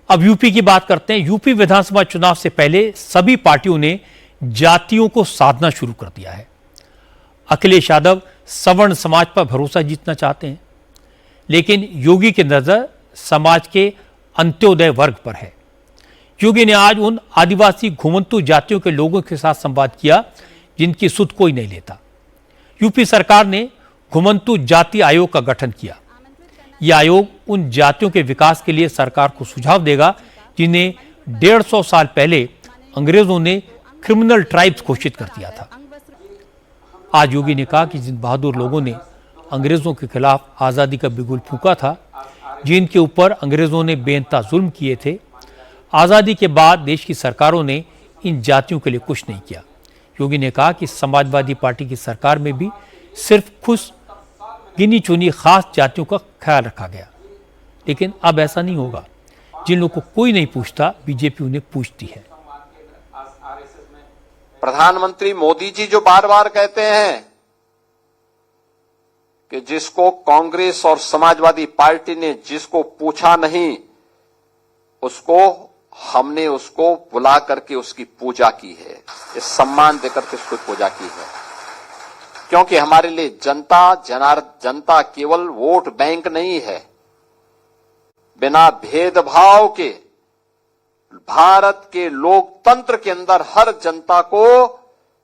अब यूपी की बात करते हैं। यूपी विधानसभा चुनाव से पहले सभी पार्टियों ने जातियों को साधना शुरू कर दिया है। अखिलेश यादव सवर्ण समाज पर भरोसा जीतना चाहते हैं, लेकिन योगी की नजर समाज के अंत्योदय वर्ग पर है। योगी ने आज उन आदिवासी घुमंतु जातियों के लोगों के साथ संवाद किया जिनकी सुध कोई नहीं लेता। यूपी सरकार ने घुमंतु जाति आयोग का गठन किया। यह आयोग उन जातियों के विकास के लिए सरकार को सुझाव देगा जिन्हें 150 साल पहले अंग्रेजों ने क्रिमिनल ट्राइब्स घोषित कर दिया था। आज योगी ने कहा कि जिन बहादुर लोगों ने अंग्रेजों के खिलाफ आज़ादी का बिगुल फूंका था, जिनके ऊपर अंग्रेजों ने बेइंतहा जुल्म किए थे, आज़ादी के बाद देश की सरकारों ने इन जातियों के लिए कुछ नहीं किया। योगी ने कहा कि समाजवादी पार्टी की सरकार में भी सिर्फ खुश गिनी चुनी खास जातियों का ख्याल रखा गया, लेकिन अब ऐसा नहीं होगा। जिन लोगों को कोई नहीं पूछता, बीजेपी उन्हें पूछती है। प्रधानमंत्री मोदी जी जो बार बार कहते हैं कि जिसको कांग्रेस और समाजवादी पार्टी ने जिसको पूछा नहीं, हमने उसको बुला करके उसकी पूजा की है, इस सम्मान देकर के उसको पूजा की है। क्योंकि हमारे लिए जनता केवल वोट बैंक नहीं है। बिना भेदभाव के भारत के लोकतंत्र के अंदर हर जनता को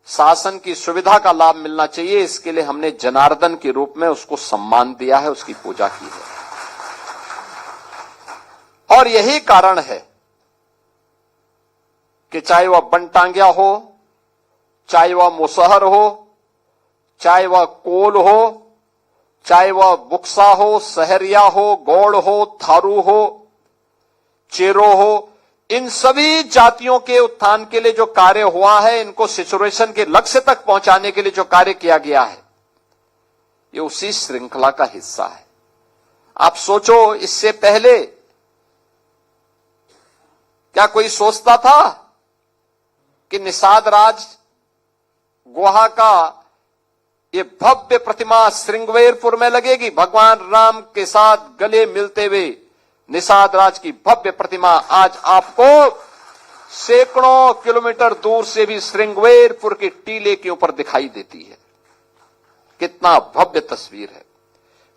शासन की सुविधा का लाभ मिलना चाहिए। इसके लिए हमने जनार्दन के रूप में उसको सम्मान दिया है, उसकी पूजा की है। और यही कारण है कि चाहे वह बनटांगिया हो, चाहे वह मुसहर हो, चाहे वह कोल हो, चाहे वह बुक्सा हो, सहरिया हो, गौड़ हो, थारू हो, चेरो हो, इन सभी जातियों के उत्थान के लिए जो कार्य हुआ है, इनको सिचुएशन के लक्ष्य तक पहुंचाने के लिए जो कार्य किया गया है, ये उसी श्रृंखला का हिस्सा है। आप सोचो, इससे पहले क्या कोई सोचता था कि निषाद राज गुहा का ये भव्य प्रतिमा श्रृंगवेरपुर में लगेगी? भगवान राम के साथ गले मिलते हुए निषाद राज की भव्य प्रतिमा आज आपको सैकड़ों किलोमीटर दूर से भी श्रृंगवेरपुर के टीले के ऊपर दिखाई देती है। कितना भव्य तस्वीर है।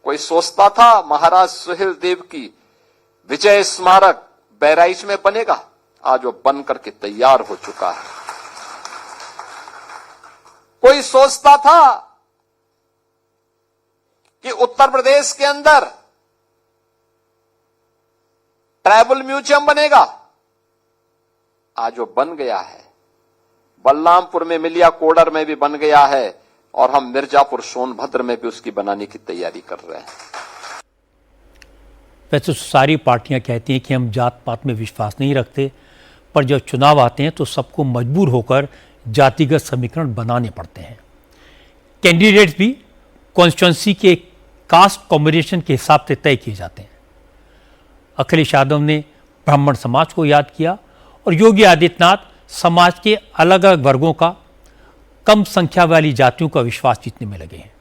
कोई सोचता था महाराज सुहेल देव की विजय स्मारक बहराइच में बनेगा? आज वो बन करके तैयार हो चुका है। कोई सोचता था कि उत्तर प्रदेश के अंदर ट्राइबल म्यूजियम बनेगा? आज वो बन गया है। बलरामपुर में, मिलिया कोडर में भी बन गया है, और हम मिर्जापुर सोनभद्र में भी उसकी बनाने की तैयारी कर रहे हैं। वैसे सारी पार्टियां कहती हैं कि हम जात पात में विश्वास नहीं रखते, पर जब चुनाव आते हैं तो सबको मजबूर होकर जातिगत समीकरण बनाने पड़ते हैं। कैंडिडेट्स भी कॉन्स्टिट्यूंसी के कास्ट कॉम्बिनेशन के हिसाब से तय किए जाते हैं। अखिलेश यादव ने ब्राह्मण समाज को याद किया और योगी आदित्यनाथ समाज के अलग अलग वर्गों का, कम संख्या वाली जातियों का विश्वास जीतने में लगे हैं।